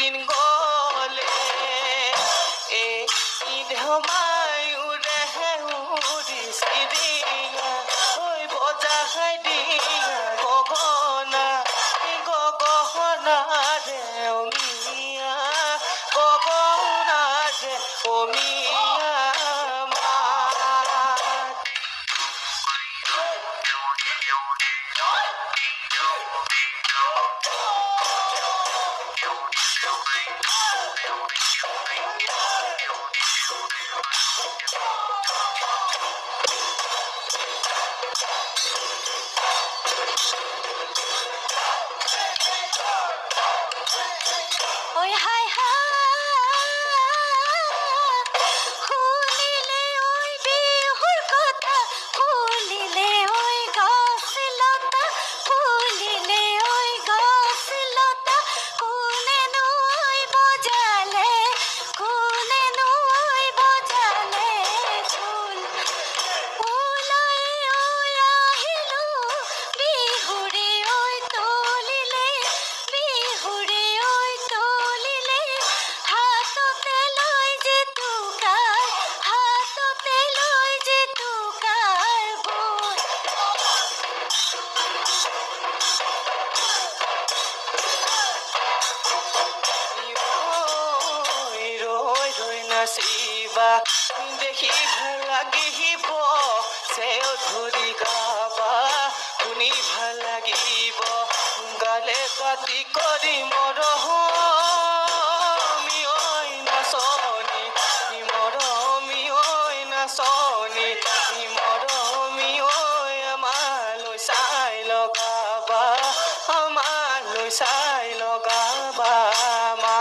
দিন গলে এই ঢমায়ুরে উড়িছি দিয়া ওই বজাই দিয়া গগনা গগনা রে ও মিয়া গগনা রে ও মিয়া ওই হায় শুনিলে ওই বিহুর কথা ফুলিলে ওই গাছ লতা ফুলিলে ওই গাছ লতা কোনে নই বজালে কোনে নই বজালে ফুল ফুলাই ওই আহিলো বিহুরে ওই তলিলে বিহুরে ওই তলিলে হাততে লই যে তুকার হাততে লই যে তুকার বোন রই রই নাচিবা দেখি ভাল লাগিব সেও ধৰি গাবা শুনি ভাল লাগিব গালে কাটি কৰি মৰহমি ঐ নাচনি মৰমি ঐ নাচনি মৰমি ঐ আমালৈ চাই লগাবা আমালৈ চাই লগাবা মা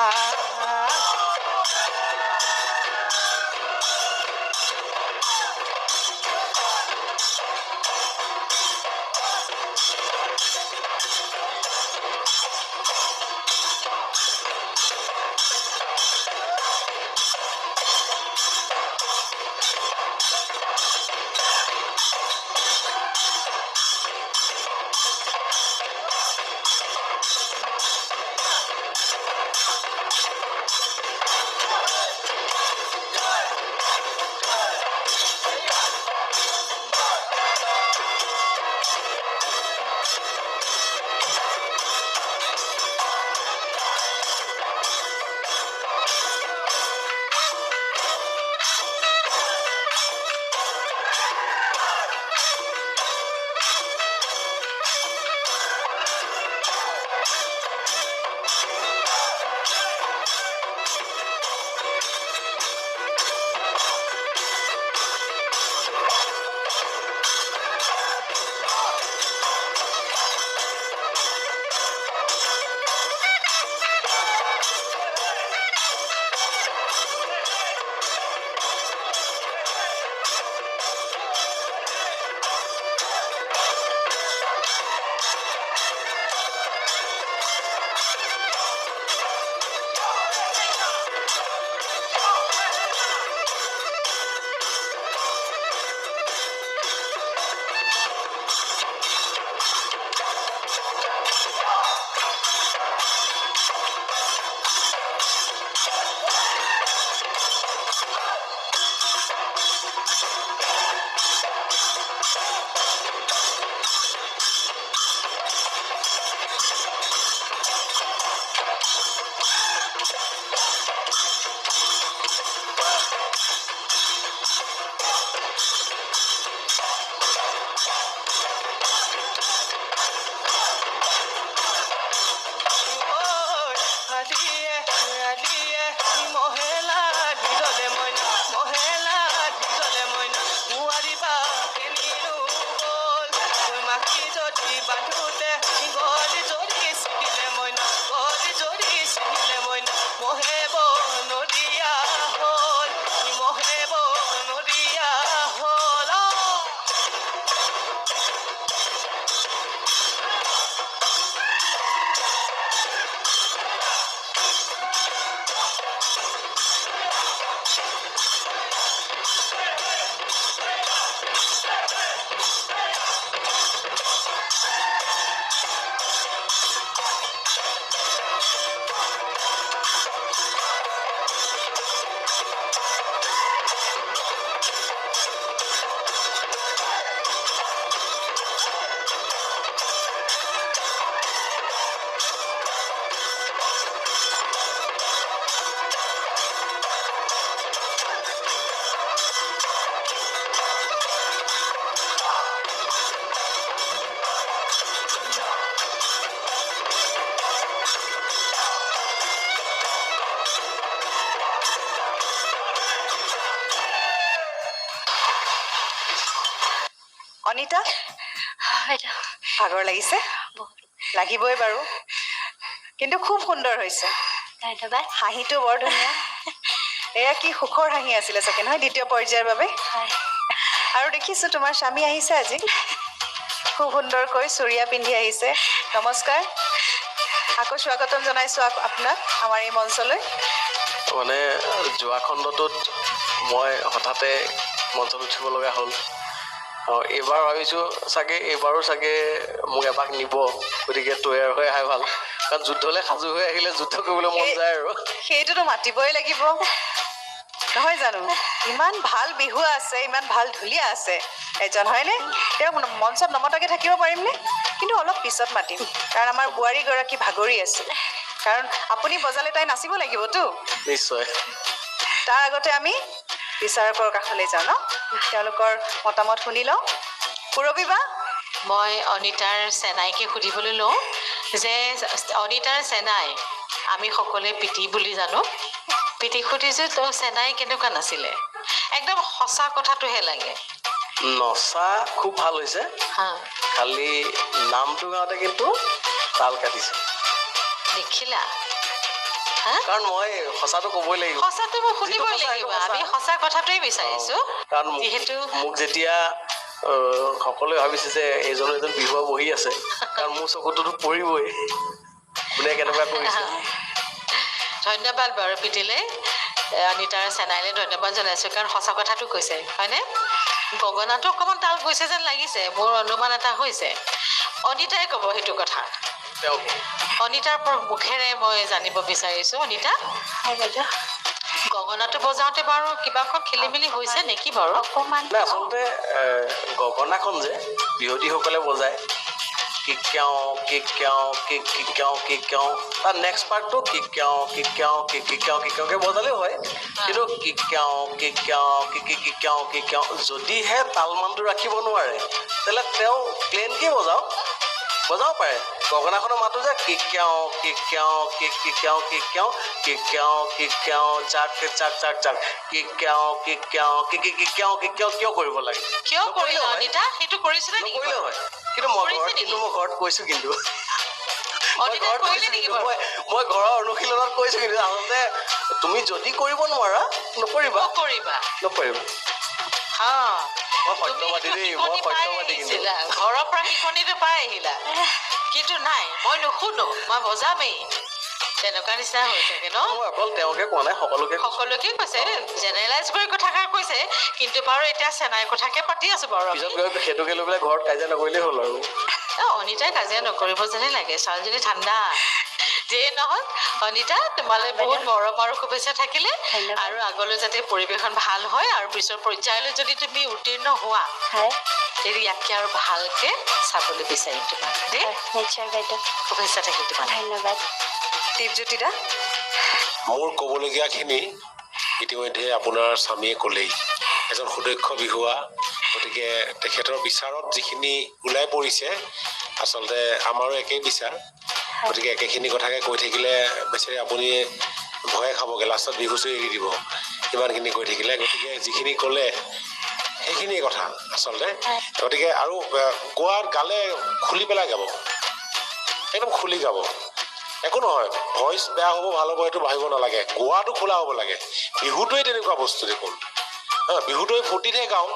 অনিতা বাইদেউ ভাগৰ লাগিছে বহুত লাগিবই বাৰু কিন্তু খুব সুন্দৰ হৈছে ধন্যবাদ হাঁহিটো বৰ ধুনীয়া এয়া কি সুখৰ হাঁহি আছিলে চাগে নহয় দ্বিতীয় পৰ্যায়ৰ বাবে হয় আৰু দেখিছো তোমাৰ স্বামী আহিছে আজি খুব সুন্দৰকৈ চুৰিয়া পিন্ধি আহিছে নমস্কাৰ আকৌ স্বাগতম জনাইছো আপোনাক আমাৰ এই মঞ্চলৈ মানে যোৱা খণ্ডটোত মই হঠাতে মঞ্চত উঠিব লগা হ'ল এইবাৰ ভাবিছোঁ চাগে এইবাৰো চাগে মোক এপাক নিব গতিকে তৈয়াৰ হৈ অহাই ভাল কাৰণ যুদ্ধলৈ সাজু হৈ আহিলে যুদ্ধ কৰিবলৈ মন যায় আৰু সেইটোতো মাতিবই লাগিব নহয় জানো ইমান ভাল বিহু আছে ইমান ভাল ঢুলীয়া আছে এজন হয়নে তেওঁ মঞ্চত নমতাকে থাকিব পাৰিমনে কিন্তু অলপ পিছত মাতিম কাৰণ আমাৰ বোৱাৰীগৰাকী ভাগৰি আছে কাৰণ আপুনি বজালে তাই নাচিব লাগিবতো নিশ্চয় তাৰ আগতে আমি বিচাৰকৰ কাষলৈ যাওঁ ন তেওঁলোকৰ মতামত শুনি লওঁ পুৰবী বা মই অনিতাৰ চেনাইকে সুধিবলৈ লওঁ যে অনিতাৰ চেনাই আমি সকলোৱে পিতি বুলি জানো পিতি সুধিছোঁ তো চেনাই কেনেকুৱা নাছিলে একদম সঁচা কথাটোহে লাগে নচা খুব ভাল হৈছে হা খালি নামটো গাওঁতে কিন্তু তাল কাটিছে দেখিলা হা কাৰণ মই সঁচাটো ক'বই লাগিব সঁচাটো মই শুনিবই যিটো সঁচা, লাগিব সেইটো আমি সঁচা। সঁচা কথাটোৱেই বিচাৰিছোঁ কাৰণ যিহেতু মোক যেতিয়া সকলোৱে ভাবিছে যে এজন বিহুৱা বহি আছে কাৰণ মোৰ চকুটোতো পৰিবই কোনে কেনেকুৱা কৰিছে ধন্যবাদ বাৰু পিতিলে অনিতাৰ চেনাইলে ধন্যবাদ জনাইছোঁ কাৰণ সঁচা কথাটো কৈছে হয়নে গগনাটো অকণমান তাল গৈছে যেন লাগিছে মোৰ অনুমান এটা হৈছে অনিতাই ক'ব সেইটো কথা তেওঁ অনিতাৰ মুখেৰে মই জানিব বিচাৰিছোঁ অনিতা হয় বাইদেউ গগনাটো বজাওঁতে বাৰু কিবা অকণ খেলি মেলি হৈছে নেকি বাৰু অকণমান নাই আচলতে গগনাখন যে বিহুৱতীসকলে বজায় কিক্যাও কিক্যাও কিক্যাও কিক্যাও তাৰ নেক্সট পাৰ্টটো কিক্যাও কিক্যাও কিক্যাও কিক্যাওকে বজালেও হয় কিন্তু কিক্যাও কিক্যাও কিক্যাও কিক্যাও যদিহে তালমানটো ৰাখিব নোৱাৰে তেতিয়াহ'লে তেওঁ প্লেনকৈ বজাব পাৰে গগনাখনৰ মাতো যে কিক্যাও কিক্যাও কিক্যাও কিক্যাও কিক্যাও কিক্যাও চাক চাক চাক চাক কিক্যাও কিক্যাও কিক্যাও কিক্যাও কিয় কৰিব লাগে কিয় কৰিলা অনিতা সেইটো কৰিছিলে নেকি নকৰিলেও হয় কিন্তু মই ঘৰত কৈছোঁ কিন্তু অনিতা কৰিলে নেকি বাৰু মই ঘৰৰ অনুশীলনত কৈছোঁ কিন্তু আচলতে তুমি যদি কৰিব নোৱাৰা নকৰিবা নকৰিবা হা মই সত্যবাদী দেই মই সত্যবাদী কিন্তু ঘৰৰ পৰা শিকনিটো পাই আহিলা কিন্তু নাই মই নুশুনো মই বজামেই তেনেকুৱা নিচিনা হৈ থাকে ন মই অকল তেওঁকে কোৱা নাই সকলোকে কৈছে জেনেৰেলাইজ কৰি কথাষাৰ কৈছে কিন্তু বাৰু এতিয়া চেনাইৰ কথাকে পাতি আছো বাৰু পিছত গৈ সেইটোকে লৈ পেলাই ঘৰত কাজিয়া নকৰিলেই হ'ল আৰু অনিতাই কাজিয়া নকৰিব যেনে লাগে ছোৱালীজনী ঠাণ্ডা যিয়ে নহওক অনিতা তোমালৈ বহুত মৰম আৰু শুভেচ্ছা থাকিলে আৰু আগলৈ যাতে পৰিৱেশন ভাল হয় আৰু পিছৰ পৰ্যায়লৈ যদি তুমি উত্তীৰ্ণ হোৱা তেতিয়া ইয়াতকৈ আৰু ভালকৈ চাবলৈ বিচাৰিম তোমাক দেই নিশ্চয় বাইদেউ শুভেচ্ছা থাকিল তোমাক ধন্যবাদ দীপজ্যোতি দা মোৰ ক'বলগীয়াখিনি ইতিমধ্যে আপোনাৰ স্বামীয়ে ক'লেই এজন সুদক্ষ বিহুৱা গতিকে তেখেতৰ বিচাৰত যিখিনি ওলাই পৰিছে আচলতে আমাৰো একেই বিচাৰ গতিকে একেখিনি কথাকে কৈ থাকিলে বেচেৰি আপুনি ভয়ে খাবগৈ লাষ্টত বিহু চুই এৰি দিব ইমানখিনি কৈ থাকিলে গতিকে যিখিনি ক'লে সেইখিনিয়ে কথা আচলতে গতিকে আৰু গোৱাত গালে খুলি পেলাই গাব একদম খুলি গাব একো নহয় ভইচ বেয়া হ'ব ভাল হ'ব সেইটো ভাবিব নালাগে গোৱাটো খোলা হ'ব লাগে বিহুটোৱে তেনেকুৱা বস্তু দেখোন বিহুটোৱে ফূৰ্তিতহে গাওঁ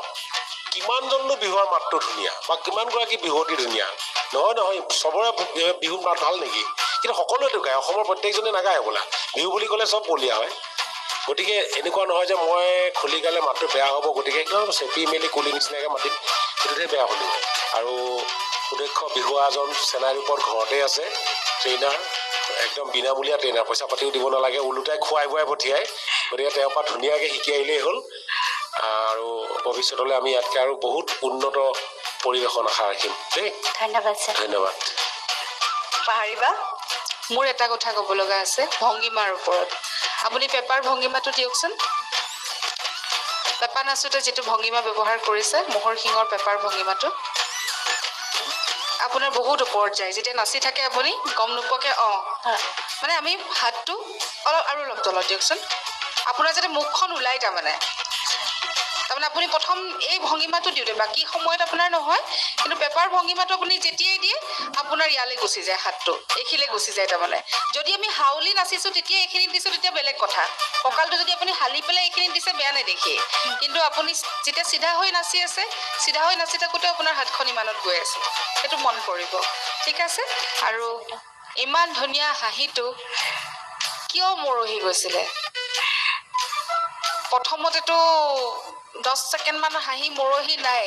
কিমানজননো বিহুৰ মাতটো ধুনীয়া বা কিমানগৰাকী বিহুৱতী ধুনীয়া নহয় চবৰে বিহুৰ মাত ভাল নেকি কিন্তু সকলোৱেতো গায় অসমৰ প্ৰত্যেকজনে নাগায় বোলা বিহু বুলি ক'লে চব বলীয়া হয় গতিকে এনেকুৱা নহয় যে মই খুলি গালে মাতটো বেয়া হ'ব গতিকে একদম চেপি মেলি কুলি নিচিনাকৈ মাতিম সেইটোতহে বেয়া শুনিব আৰু সুদক্ষ বিহুৱা এজন চেনাইৰ ওপৰত ঘৰতে আছে ট্ৰেইনাৰ একদম বিনামূলীয়া ট্ৰেইনাৰ পইচা পাতিও দিব নালাগে ওলোটাই খুৱাই বুৱাই পঠিয়াই গতিকে তেওঁৰ পৰা ধুনীয়াকৈ শিকি আহিলেই হ'ল আৰু ভৱিষ্যতলৈ আমি ইয়াতকৈ আৰু বহুত উন্নত পৰিৱেশন আশা ৰাখিম দেই ধন্যবাদ ছাৰ ধন্যবাদ পাহৰিবা মোৰ এটা কথা ক'ব লগা আছে ভংগীমাৰ ওপৰত আপুনি পেপাৰ ভংগীমাটো দিয়কচোন পেপা নাচোঁতে যিটো ভংগীমা ব্যৱহাৰ কৰিছে ম'হৰ শিঙৰ পেপাৰ ভংগীমাটো আপোনাৰ বহুত ওপৰত যায় যেতিয়া নাচি থাকে আপুনি গম নোপোৱাকৈ মানে আমি হাতটো অলপ তলত দিয়কচোন আপোনাৰ যাতে মুখখন ওলাই তাৰমানে তাৰমানে আপুনি প্ৰথম এই ভংগীমাটো দিওঁতে বাকী সময়ত আপোনাৰ নহয়, কিন্তু পেপাৰ ভংগীমাটো আপুনি যেতিয়াই দিয়ে আপোনাৰ ইয়ালৈ গুচি যায়, হাতটো এইখিনিলৈ গুচি যায়। তাৰমানে যদি আমি হাউলি নাচিছোঁ তেতিয়া এইখিনিত দিছোঁ তেতিয়া বেলেগ কথা, কঁকালটো যদি আপুনি হালি পেলাই এইখিনিত দিছে বেয়া নেদেখি, কিন্তু আপুনি যেতিয়া চিধা হৈ নাচি আছে, চিধা হৈ নাচি থাকোঁতে আপোনাৰ হাতখন ইমানত গৈ আছে, সেইটো মন কৰিব, ঠিক আছে? আৰু ইমান ধুনীয়া হাঁহিটো কিয় মৰহি গৈছিলে? প্ৰথমতেতো 10 ছেকেণ্ডমান হাঁহি মৰহি নাই।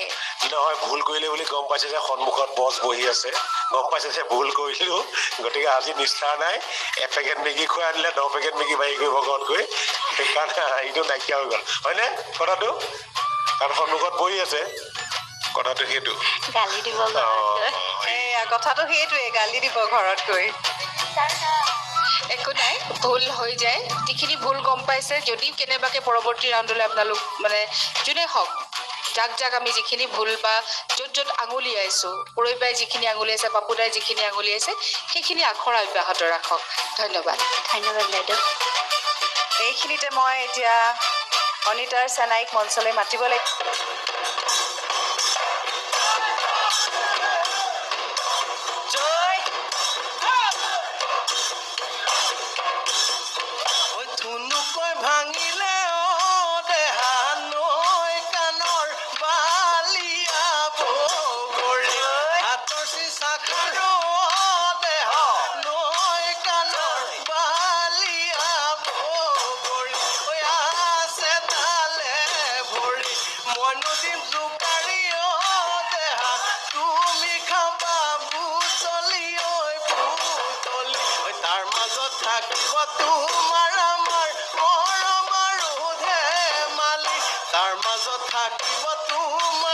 নহয়, ভুল কৰিলে বুলি গম পাইছে যে সন্মুখত বছ বহি আছে, গম পাইছে যে ভুল কৰিলো, গতিকে আজি নিষ্ঠা নাই, 1 পেকেট মেগী খুৱাই আনিলে 10 পেকেট মেগী বাঢ়ি কৰিব ঘৰত গৈ, সেইকাৰণে হাঁহিটো নাইকিয়া হৈ গ'ল, হয়নে কথাটো? কাৰণ সন্মুখত বহি আছে, কথাটো সেইটো। গালি দিব ঘৰত গৈ। এয়া কথাটো সেইটোৱে, গালি দিব ঘৰত গৈ। একো নাই, ভুল হৈ যায়, যিখিনি ভুল গম পাইছে, যদি কেনেবাকৈ পৰৱৰ্তী ৰাউণ্ডলৈ আপোনালোক মানে যোনে হওক, যাক আমি যিখিনি ভুল বা য'ত আঙুলিয়াইছোঁ, পৰৈবাই যিখিনি আঙুলিয়াইছে, পাপুদাই যিখিনি আঙুলিয়াইছে, সেইখিনি আখৰ অব্যাহত ৰাখক। ধন্যবাদ। ধন্যবাদ বাইদেউ। এইখিনিতে মই এতিয়া অনিতাৰ চেনাইক মঞ্চলৈ মাতিব লাগিব। ধুনুকৈ ভাঙিলে দেহা নৈ কাণৰ বালিয়া বগৰী হাতৰ চিচা খাৰো দেহ নৈ কাণৰ বালিয়া বগৰী আছে তালে ভৰি মই নদীম জোকাৰি দেহা তুমি খাবা বুটলি বুটলি তাৰ মাজত থাকিব তোমাৰ আমাৰ মৰম আৰু ধেমালি তাৰ মাজত থাকিব তোমাৰ